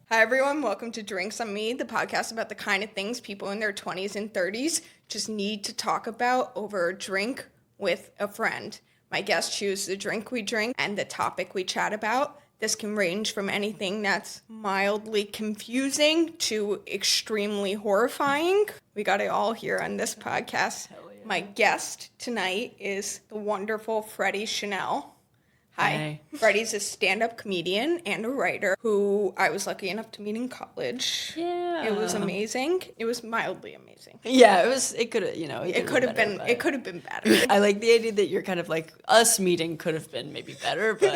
Hi, everyone. Welcome to Drinks on Me, the podcast about the kind of things people in their 20s and 30s just need to talk about over a drink with a friend. My guests choose the drink we drink and the topic we chat about. This can range from anything that's mildly confusing to extremely horrifying. We got it all here on this podcast. Hell yeah. My guest tonight is the wonderful Freddie Shanel. Hi. Hi. Freddie's a stand-up comedian and a writer who I was lucky enough to meet in college. Yeah. It was amazing. It was mildly amazing. Yeah, it could have, It could have been better. I like the idea that you're kind of like, us meeting could have been maybe better, but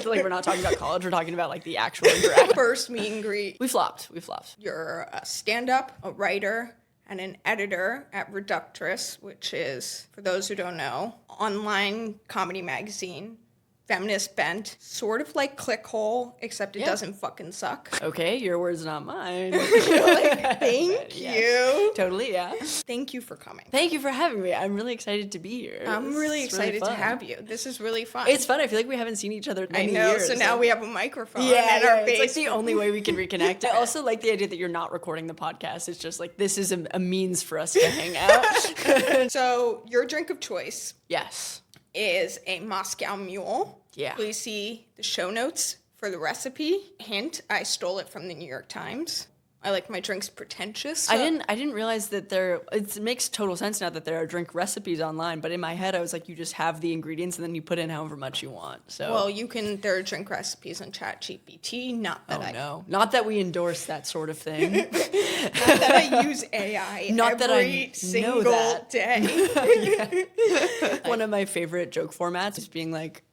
like we're not talking about college, we're talking about like the actual interaction. First meet and greet. We flopped. You're a stand-up, a writer, and an editor at Reductress, which is, for those who don't know, online comedy magazine. Feminist bent, sort of like Clickhole, except it doesn't fucking suck. Okay, your words, not mine. Thank you. Totally, yeah. Thank you for coming. Thank you for having me. I'm really excited to be here. I'm really excited to fun. have you. This is really fun. It's fun. I feel like we haven't seen each other in many I know, years. so now we have a microphone in yeah, our face. it's like the only way we can reconnect. I also like the idea that you're not recording the podcast. It's just like, this is a means for us to hang out. So your drink of choice Yes. is a Moscow Mule. Yeah. Please see the show notes for the recipe. Hint, I stole it from the New York Times. I like my drinks pretentious. So. I didn't realize that it makes total sense now that there are drink recipes online, but in my head I was like, you just have the ingredients and then you put in however much you want. So Well, there are drink recipes on ChatGPT, not that we endorse that sort of thing. Not that I use AI every single day. One of my favorite joke formats is being like,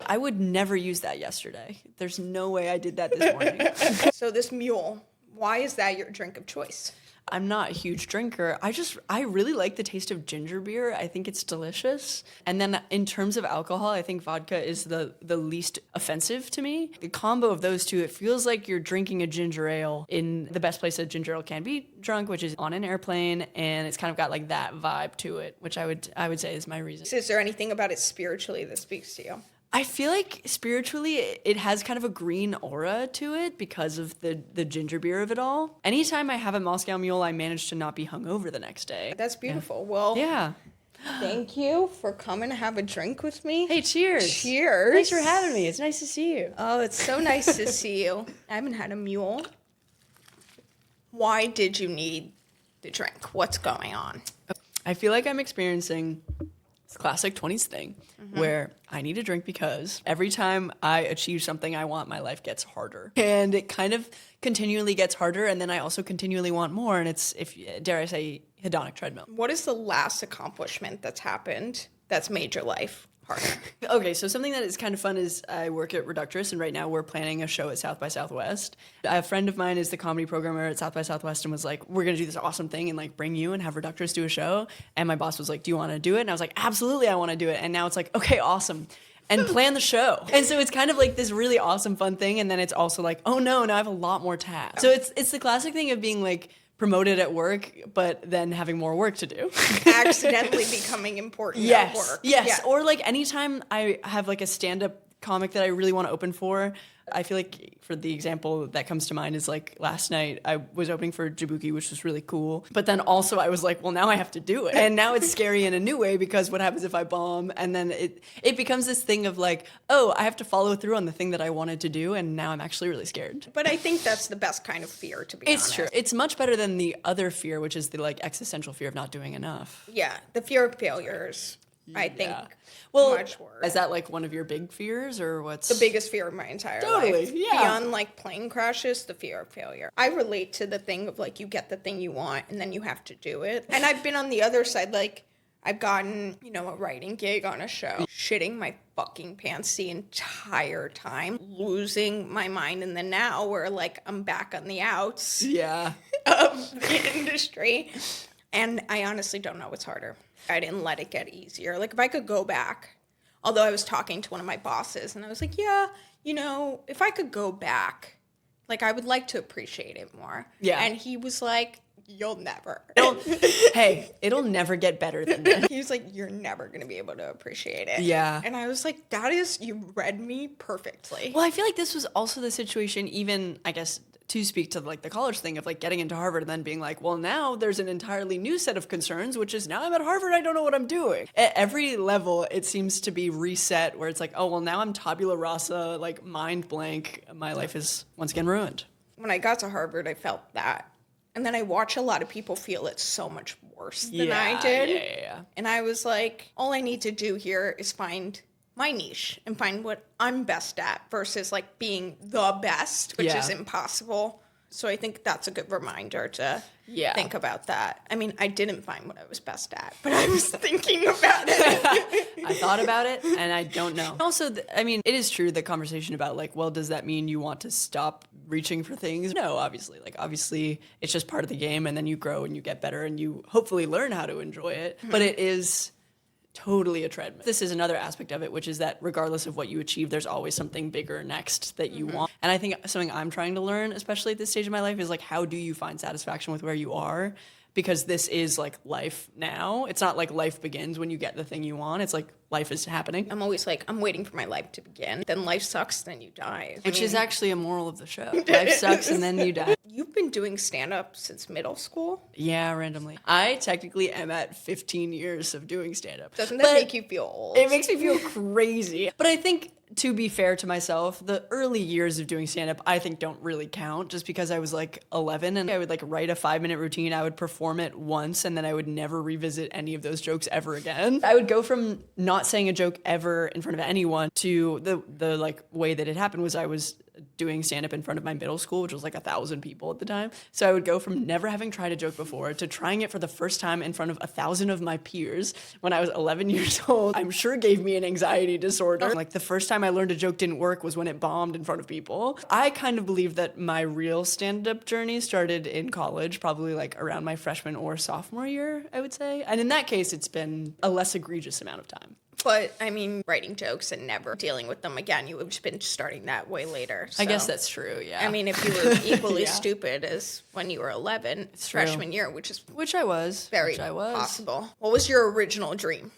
I would never use that yesterday. There's no way I did that this morning. So this mule, why is that your drink of choice? I'm not a huge drinker. I really like the taste of ginger beer. I think it's delicious. And then in terms of alcohol, I think vodka is the least offensive to me. The combo of those two, it feels like you're drinking a ginger ale in the best place a ginger ale can be drunk, which is on an airplane, and it's kind of got like that vibe to it, which I would say is my reason. Is there anything about it spiritually that speaks to you? I feel like spiritually it has kind of a green aura to it because of the ginger beer of it all. Anytime I have a Moscow Mule, I manage to not be hungover the next day. That's beautiful. Yeah. Well, yeah. Thank you for coming to have a drink with me. Hey, cheers. Cheers. Thanks for having me. It's nice to see you. Oh, it's so nice to see you. I haven't had a mule. Why did you need the drink? What's going on? I feel like I'm experiencing this classic 20s thing where I need a drink because every time I achieve something I want, my life gets harder. And it kind of continually gets harder, and then I also continually want more, and it's, dare I say, hedonic treadmill. What is the last accomplishment that's happened that's made your life harder? Okay, so something that is kind of fun is I work at Reductress, and right now we're planning a show at South by Southwest. A friend of mine is the comedy programmer at South by Southwest and was like, we're going to do this awesome thing and like bring you and have Reductress do a show. And my boss was like, do you want to do it? And I was like, absolutely, I want to do it. And now it's like, okay, awesome. And plan the show. And so it's kind of like this really awesome, fun thing. And then it's also like, oh no, now I have a lot more tasks. So it's the classic thing of being like, promoted at work, but then having more work to do. Accidentally becoming important at work. Yes, Yeah. or like anytime I have like a stand-up comic that I really want to open for, I feel like for the example that comes to mind is like last night I was opening for Jabuki, which was really cool. But then also I was like, well, now I have to do it. And now it's scary in a new way because what happens if I bomb? And then it becomes this thing of like, oh, I have to follow through on the thing that I wanted to do. And now I'm actually really scared. But I think that's the best kind of fear, to be honest. It's true. It's much better than the other fear, which is the like existential fear of not doing enough. Yeah, the fear of failures, I think. Well, much worse. Is that like one of your big fears or what's The biggest fear of my entire life. Yeah. Beyond like plane crashes, the fear of failure. I relate to the thing of like you get the thing you want and then you have to do it. And I've been on the other side, like I've gotten, a writing gig on a show, shitting my fucking pants the entire time, losing my mind in the now where like I'm back on the outs of the industry. And I honestly don't know what's harder. I didn't let it get easier. Like, if I could go back, although I was talking to one of my bosses, and I was like, yeah, if I could go back, like, I would like to appreciate it more. Yeah. And he was like, you'll never. It'll never get better than this. He was like, you're never going to be able to appreciate it. Yeah. And I was like, you read me perfectly. Well, I feel like this was also the situation, even, I guess, to speak to like the college thing of like getting into Harvard and then being like, well, now there's an entirely new set of concerns, which is now I'm at Harvard, I don't know what I'm doing. At every level, it seems to be reset where it's like, oh, well, now I'm tabula rasa, like mind blank. My life is once again ruined. When I got to Harvard, I felt that. And then I watch a lot of people feel it so much worse than I did. Yeah. And I was like, all I need to do here is find my niche and find what I'm best at versus like being the best, which is impossible. So I think that's a good reminder to think about that. I mean, I didn't find what I was best at, but I was thinking about it. I thought about it, and I don't know. Also, I mean, it is true, the conversation about, like, well, does that mean you want to stop reaching for things? No, obviously. Like, obviously, it's just part of the game, and then you grow and you get better, and you hopefully learn how to enjoy it. But it is totally a treadmill. This is another aspect of it, which is that regardless of what you achieve, there's always something bigger next that you want. And I think something I'm trying to learn, especially at this stage of my life, is like, how do you find satisfaction with where you are? Because this is like life now. It's not like life begins when you get the thing you want. It's like life is happening. I'm always like, I'm waiting for my life to begin. Then life sucks, then you die. Which is actually a moral of the show. Life sucks and then you die. You've been doing stand-up since middle school? Yeah, randomly. I technically am at 15 years of doing stand-up. Doesn't that make you feel old? It makes me feel crazy. But I think, to be fair to myself, the early years of doing stand-up, I think don't really count, just because I was like 11 and I would like write a 5-minute routine. I would perform it once and then I would never revisit any of those jokes ever again. I would go from not saying a joke ever in front of anyone to the like way that it happened was I was doing stand-up in front of my middle school, which was like 1,000 people at the time. So I would go from never having tried a joke before to trying it for the first time in front of 1,000 of my peers when I was 11 years old. I'm sure gave me an anxiety disorder. Like the first time I learned a joke didn't work was when it bombed in front of people. I kind of believe that my real stand-up journey started in college, probably like around my freshman or sophomore year, I would say. And in that case, it's been a less egregious amount of time. But, I mean, writing jokes and never dealing with them again, you have been starting that way later. So. I guess that's true, yeah. I mean, if you were equally stupid as when you were 11, freshman year, which I was. Very possible. What was your original dream?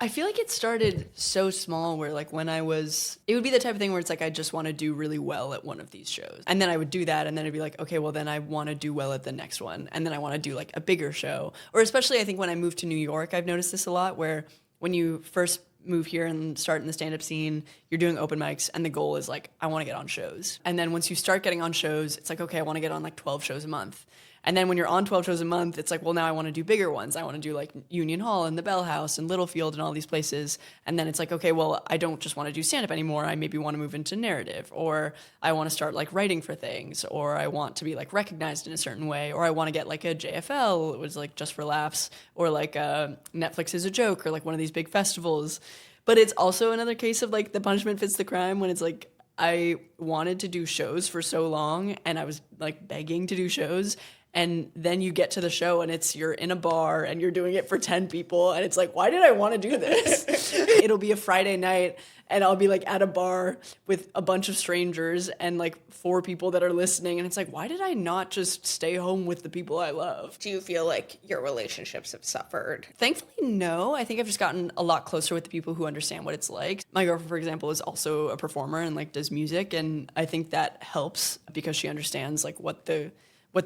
I feel like it started so small where like when it would be the type of thing where it's like I just want to do really well at one of these shows. And then I would do that and then it'd be like, okay, well then I want to do well at the next one. And then I want to do like a bigger show. Or especially I think when I moved to New York, I've noticed this a lot where when you first move here and start in the stand-up scene, you're doing open mics and the goal is like, I want to get on shows. And then once you start getting on shows, it's like, okay, I want to get on like 12 shows a month. And then when you're on 12 shows a month, it's like, well, now I want to do bigger ones. I want to do like Union Hall and the Bell House and Littlefield and all these places. And then it's like, okay, well, I don't just want to do stand-up anymore. I maybe want to move into narrative, or I want to start like writing for things, or I want to be like recognized in a certain way, or I want to get like a JFL, it was like Just for Laughs, or like Netflix is a Joke, or like one of these big festivals. But it's also another case of like the punishment fits the crime when it's like, I wanted to do shows for so long and I was like begging to do shows. And then you get to the show and you're in a bar and you're doing it for 10 people. And it's like, why did I want to do this? It'll be a Friday night and I'll be like at a bar with a bunch of strangers and like 4 people that are listening. And it's like, why did I not just stay home with the people I love? Do you feel like your relationships have suffered? Thankfully, no. I think I've just gotten a lot closer with the people who understand what it's like. My girlfriend, for example, is also a performer and like does music. And I think that helps because she understands like what the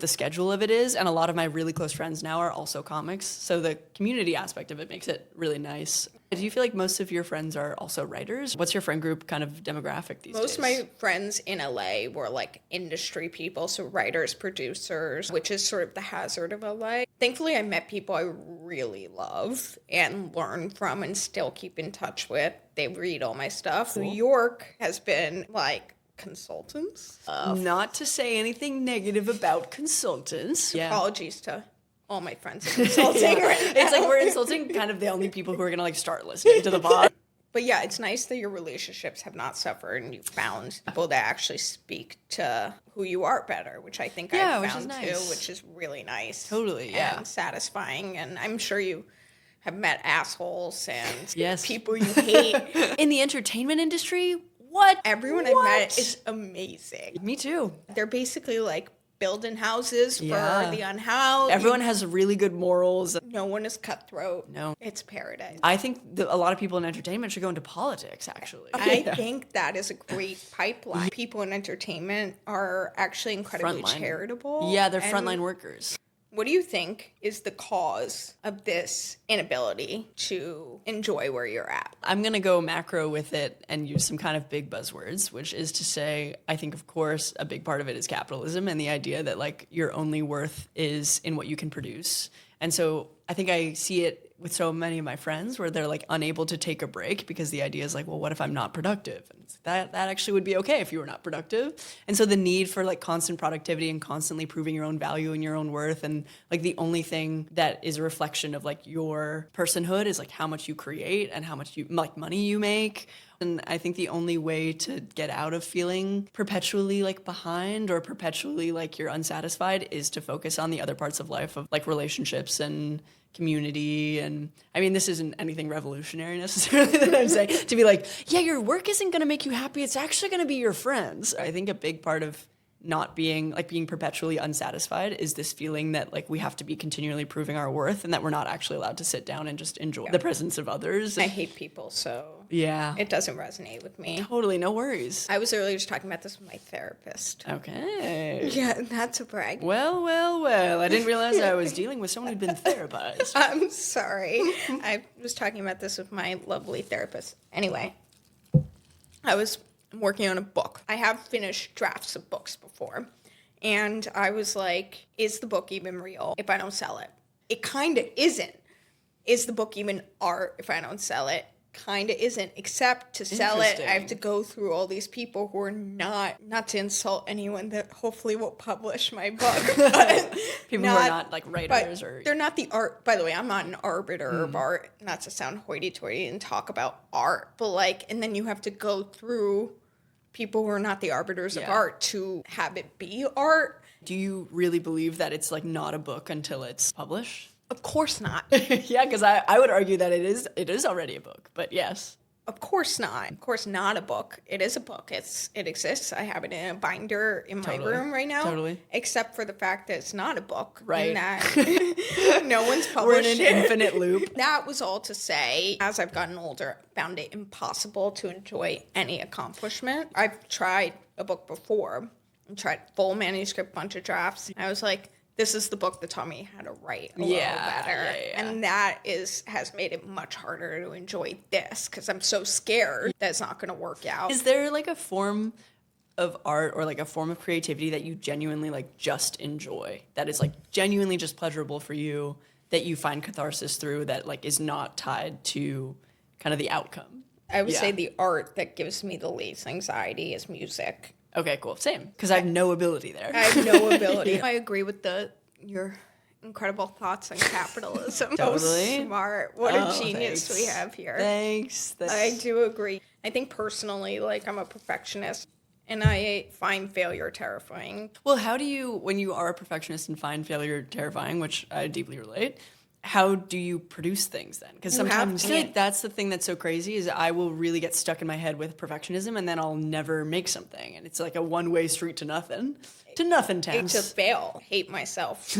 schedule of it is. And a lot of my really close friends now are also comics. So the community aspect of it makes it really nice. Do you feel like most of your friends are also writers? What's your friend group kind of demographic these days? Most of my friends in LA were like industry people, so writers, producers, which is sort of the hazard of LA. Thankfully, I met people I really love and learn from and still keep in touch with. They read all my stuff. Cool. New York has been like consultants. Not to say anything negative about consultants. Yeah. Apologies to all my friends in consulting right now. It's like we're insulting kind of the only people who are going to like start listening to the pod. But yeah, it's nice that your relationships have not suffered and you've found people that actually speak to who you are better, which I think I've found too, which is really nice. Totally, yeah. And satisfying. And I'm sure you have met assholes and yes. people you hate. In the entertainment industry, what? Everyone I've met is amazing. Me too. They're basically like building houses Yeah. for the unhoused. Everyone has really good morals. No one is cutthroat. No. It's paradise. I think a lot of people in entertainment should go into politics, actually. I think that is a great pipeline. People in entertainment are actually incredibly Frontline. charitable. Yeah, they're and frontline workers. What do you think is the cause of this inability to enjoy where you're at? I'm going to go macro with it and use some kind of big buzzwords, which is to say, I think, of course, a big part of it is capitalism and the idea that, like, your only worth is in what you can produce. And so I think I see it with so many of my friends where they're, like, unable to take a break because the idea is, like, well, what if I'm not productive? And it's like, that actually would be okay if you were not productive. And so the need for, like, constant productivity and constantly proving your own value and your own worth, and, like, the only thing that is a reflection of, like, your personhood is, like, how much you create and how much money you make. And I think the only way to get out of feeling perpetually, like, behind or perpetually, like, you're unsatisfied is to focus on the other parts of life, of, like, relationships and community. And I mean, this isn't anything revolutionary necessarily that I'm saying, to be like, yeah, your work isn't going to make you happy. It's actually going to be your friends. I think a big part of not being, like, being perpetually unsatisfied is this feeling that, like, we have to be continually proving our worth and that we're not actually allowed to sit down and just enjoy the presence of others. I hate people, so Yeah. it doesn't resonate with me. Totally, no worries. I was earlier just talking about this with my therapist. Okay. Yeah, that's a brag. Well, well, well. I didn't realize I was dealing with someone who'd been therapized. I'm sorry. I was talking about this with my lovely therapist. Anyway, I was working on a book. I have finished drafts of books before. And I was like, is the book even real if I don't sell it? It kind of isn't. Is the book even art if I don't sell it? Kind of isn't. Except to sell it, I have to go through all these people who are not to insult anyone that hopefully will publish my book. But People who are not, like, writers or... they're not the art. By the way, I'm not an arbiter of art. Not to sound hoity-toity and talk about art. But, like, and then you have to go through people who are not the arbiters of art to have it be art. Do you really believe that it's, like, not a book until it's published? Of course not. Yeah, because I would argue that it is already a book, but yes. Of course not. Of course not a book. It is a book. It exists. I have it in a binder in my room right now. Totally. Except for the fact that it's not a book. Right. And that no one's published We're in an infinite loop. That was all to say, as I've gotten older, I found it impossible to enjoy any accomplishment. I've tried a book before. I tried full manuscript, bunch of drafts. I was like, this is the book that taught me how to write a little better. Yeah. And that has made it much harder to enjoy this because I'm so scared that it's not going to work out. Is there, like, a form of art or, like, a form of creativity that you genuinely, like, just enjoy, that is, like, genuinely just pleasurable for you, that you find catharsis through, that, like, is not tied to kind of the outcome? I would say the art that gives me the least anxiety is music. Okay, cool. Same. Because I have no ability there. I have no ability. I agree with your incredible thoughts on capitalism. Totally. So smart. What a genius Thanks. we have here. Thanks. I do agree. I think personally, like, I'm a perfectionist and I find failure terrifying. Well, how do you, when you are a perfectionist and find failure terrifying, which I deeply relate, how do you produce things then? Because sometimes I feel like that's the thing that's so crazy is I will really get stuck in my head with perfectionism and then I'll never make something. And it's like a one-way street to nothing. To nothing towns. To fail. Hate myself.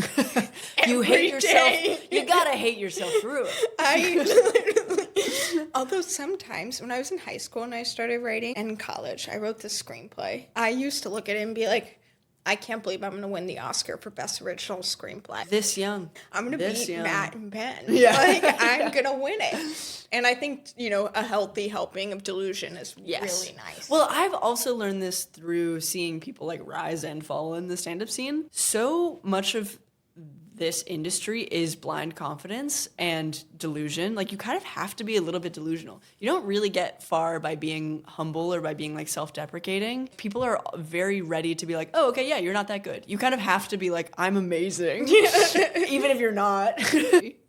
You hate yourself. You gotta hate yourself through it. Although sometimes when I was in high school and I started writing, and in college, I wrote this screenplay. I used to look at it and be like, I can't believe I'm going to win the Oscar for Best Original Screenplay. This young. I'm going to beat Matt and Ben. Yeah. Like, I'm going to win it. And I think, a healthy helping of delusion is really nice. Well, I've also learned this through seeing people, like, rise and fall in the stand-up scene. So much of this industry is blind confidence and delusion. Like, you kind of have to be a little bit delusional. You don't really get far by being humble or by being, like, self-deprecating. People are very ready to be like, oh, okay, yeah, you're not that good. You kind of have to be like, I'm amazing. Even if you're not.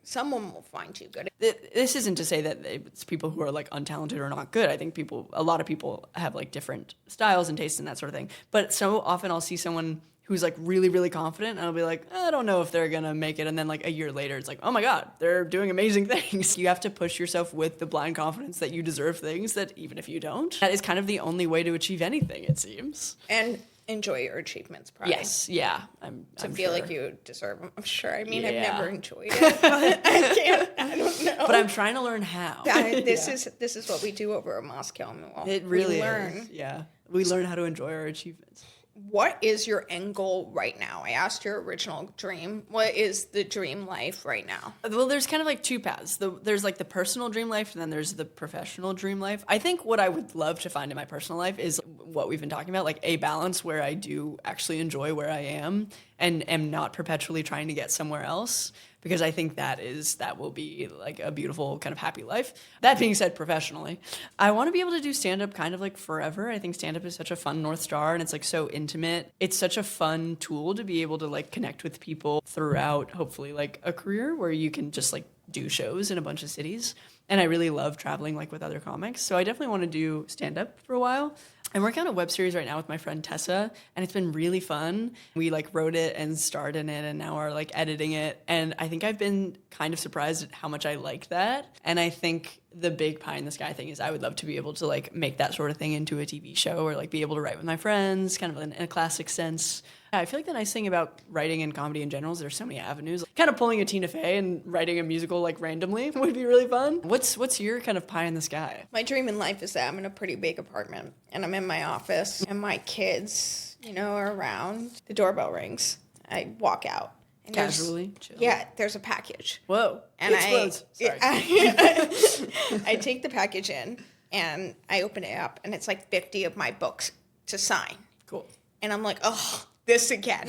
Someone will find you good. This isn't to say that it's people who are, like, untalented or not good. I think a lot of people have, like, different styles and tastes and that sort of thing. But so often I'll see someone who's, like, really, really confident, and I'll be like, I don't know if they're gonna make it. And then, like, a year later, it's like, oh my God, they're doing amazing things. You have to push yourself with the blind confidence that you deserve things that even if you don't, that is kind of the only way to achieve anything, it seems. And enjoy your achievements, probably. Yes, yeah. I'm Feel sure. like you deserve them. I'm sure. I mean, I've Yeah. never enjoyed it, but I don't know. But I'm trying to learn how. This is what we do over at Moscow Mules. It really we learn. is. Yeah. We learn how to enjoy our achievements. What is your end goal right now? I asked your original dream. What is the dream life right now? Well, there's kind of like two paths. There's like the personal dream life, and then there's the professional dream life. I think what I would love to find in my personal life is what we've been talking about, like a balance where I do actually enjoy where I am and am not perpetually trying to get somewhere else, because I think that will be like a beautiful kind of happy life. That being said, professionally, I want to be able to do stand-up kind of like forever. I think stand-up is such a fun North Star, and it's like so intimate. It's such a fun tool to be able to like connect with people throughout, hopefully, like a career where you can just like do shows in a bunch of cities. And I really love traveling like with other comics. So I definitely want to do stand-up for a while. I'm working on a web series right now with my friend Tessa, and it's been really fun. We like wrote it and starred in it and now are like editing it. And I think I've been kind of surprised at how much I like that. And I think the big pie in the sky thing is I would love to be able to like make that sort of thing into a TV show, or like be able to write with my friends, kind of in a classic sense. Yeah, I feel like the nice thing about writing and comedy in general is there's so many avenues. Kind of pulling a Tina Fey and writing a musical like randomly would be really fun. What's your kind of pie in the sky? My dream in life is that I'm in a pretty big apartment and I'm in my office and my kids, are around. The doorbell rings. I walk out. And Casually? Chill. Yeah, there's a package. Whoa. And It explodes. Sorry. I take the package in and I open it up and it's like 50 of my books to sign. Cool. And I'm like, oh, this again.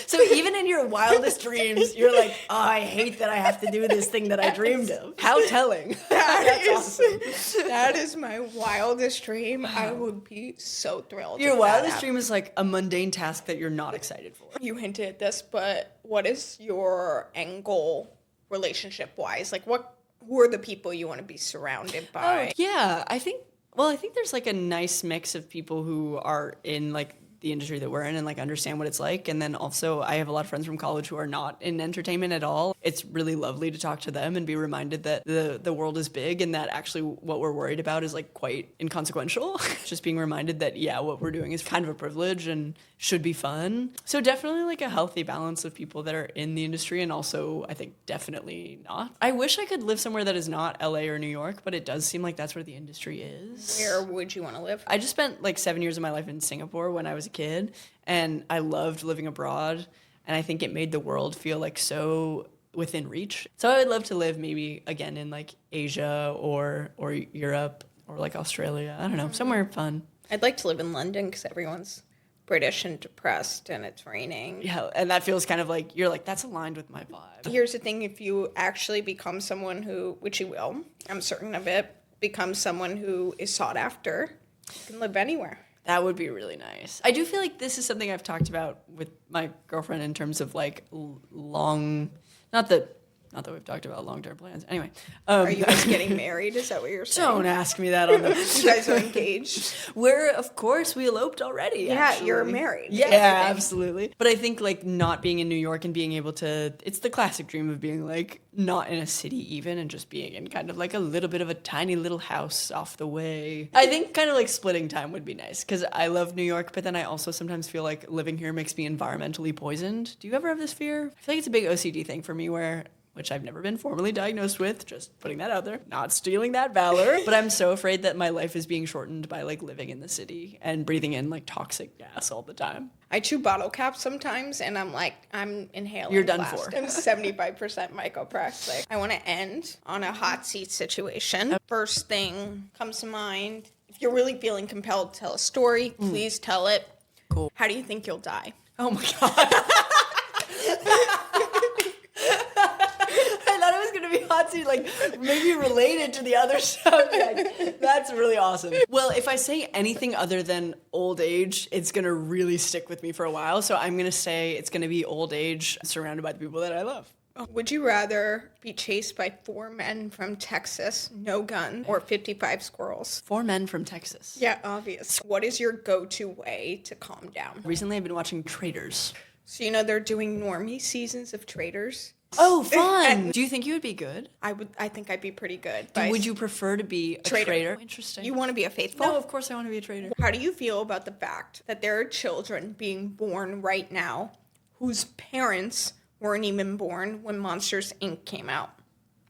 So even in your wildest dreams, you're like, oh, I hate that I have to do this thing that I dreamed of. How telling. That's awesome. That is my wildest dream. I would be so thrilled. Your if that wildest happened. dream is like a mundane task that you're not excited for. You hinted at this, but what is your end goal relationship-wise? Like, who are the people you want to be surrounded by? Oh, yeah. I think there's like a nice mix of people who are in like the industry that we're in and like understand what it's like. And then also I have a lot of friends from college who are not in entertainment at all. It's really lovely to talk to them and be reminded that the world is big and that actually what we're worried about is like quite inconsequential. Just being reminded that, yeah, what we're doing is kind of a privilege and should be fun. So definitely like a healthy balance of people that are in the industry, and also I think definitely not. I wish I could live somewhere that is not LA or New York, but it does seem like that's where the industry is. Where would you want to live? I just spent like 7 years of my life in Singapore when I was a kid, and I loved living abroad, and I think it made the world feel like so within reach. So I would love to live maybe again in like Asia or Europe or like Australia. I don't know, somewhere fun. I'd like to live in London because everyone's British and depressed and it's raining. Yeah, and that feels kind of like, you're like, that's aligned with my vibe. Here's the thing, if you actually become someone who, which you will, I'm certain of it, become someone who is sought after, you can live anywhere. That would be really nice. I do feel like this is something I've talked about with my girlfriend in terms of like long, not that we've talked about long-term plans. Anyway. Are you guys getting married? Is that what you're saying? Don't ask me that on the... You guys are engaged? Of course, we eloped already, Yeah, actually. you're married. Yeah, Everything. absolutely. But I think, like, not being in New York and being able to... It's the classic dream of being, like, not in a city even and just being in kind of, like, a little bit of a tiny little house off the way. I think kind of, like, splitting time would be nice because I love New York, but then I also sometimes feel like living here makes me environmentally poisoned. Do you ever have this fear? I feel like it's a big OCD thing for me where... which I've never been formally diagnosed with, just putting that out there, not stealing that valor. But I'm so afraid that my life is being shortened by like living in the city and breathing in like toxic gas all the time. I chew bottle caps sometimes and I'm inhaling. You're done plastic. for. I'm 75% microplastic. I want to end on a hot seat situation. First thing comes to mind. If you're really feeling compelled to tell a story, please tell it. Cool. How do you think you'll die? Oh my God. I thought it was going to be hot seat, like maybe related to the other subject. That's really awesome. Well, if I say anything other than old age, it's going to really stick with me for a while. So I'm going to say it's going to be old age surrounded by the people that I love. Would you rather be chased by 4 men from Texas, no gun, or 55 squirrels? 4 men from Texas. Yeah, obvious. What is your go-to way to calm down? Recently, I've been watching Traders. So, they're doing normie seasons of Traders. Oh, fun. Do you think you would be good? I think I'd be pretty good. But Would you prefer to be a traitor? Interesting. You want to be a faithful? No, of course I want to be a traitor. How do you feel about the fact that there are children being born right now whose parents weren't even born when Monsters, Inc. came out?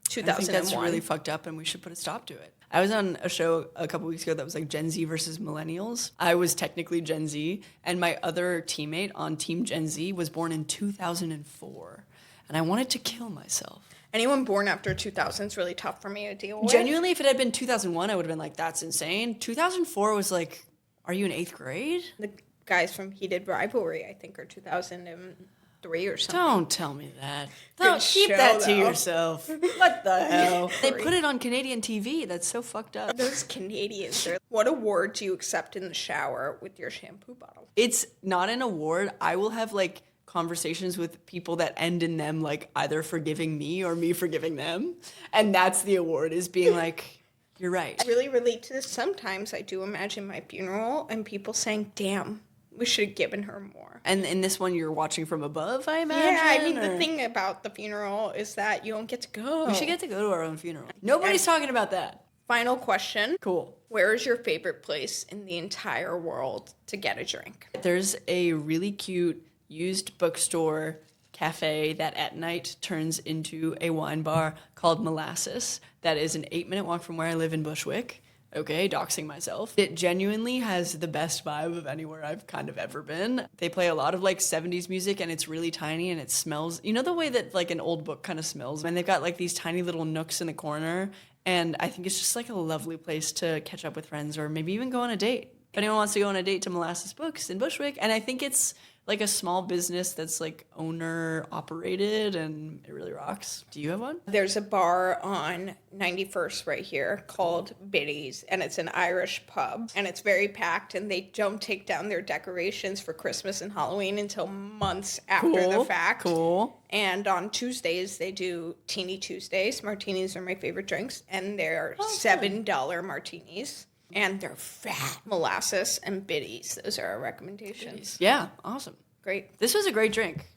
2001. I think that's really fucked up and we should put a stop to it. I was on a show a couple weeks ago that was like Gen Z versus Millennials. I was technically Gen Z, and my other teammate on Team Gen Z was born in 2004. And I wanted to kill myself. Anyone born after 2000 is really tough for me to deal with. Genuinely, if it had been 2001, I would have been like, that's insane. 2004 was like, are you in 8th grade? The guys from Heated Rivalry, I think, are 2003 or something. Don't tell me that. Don't keep show, that to though. yourself. What the hell? They put it on Canadian TV. That's so fucked up. Those Canadians are... What award do you accept in the shower with your shampoo bottle? It's not an award. I will have like conversations with people that end in them like either forgiving me or me forgiving them. And that's the award, is being like, you're right. I really relate to this. Sometimes I do imagine my funeral and people saying, damn, we should have given her more. And in this one, you're watching from above, I imagine? Yeah, I mean, the thing about the funeral is that you don't get to go. We should get to go to our own funeral. Nobody's talking about that. Final question. Cool. Where is your favorite place in the entire world to get a drink? There's a really cute used bookstore cafe that at night turns into a wine bar called Molasses. That is an 8-minute walk from where I live in Bushwick. Okay, doxing myself. It genuinely has the best vibe of anywhere I've kind of ever been. They play a lot of like 70s music and it's really tiny and it smells, you know the way that like an old book kind of smells? And they've got like these tiny little nooks in the corner, and I think it's just like a lovely place to catch up with friends or maybe even go on a date. If anyone wants to go on a date to Molasses Books in Bushwick, and I think it's like a small business that's like owner operated and it really rocks. Do you have one? There's a bar on 91st right here called Biddy's, and it's an Irish pub, and it's very packed, and they don't take down their decorations for Christmas and Halloween until months after the fact. Cool. And on Tuesdays, they do Teeny Tuesdays. Martinis are my favorite drinks, and they're $7 martinis. And they're fat. Molasses and Biddy's. Those are our recommendations. Yeah, awesome. Great. This was a great drink.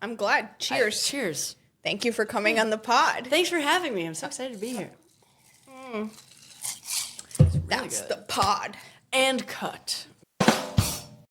I'm glad. Cheers. Cheers. Thank you for coming on the pod. Thanks for having me. I'm so excited to be here. That's the pod. And cut.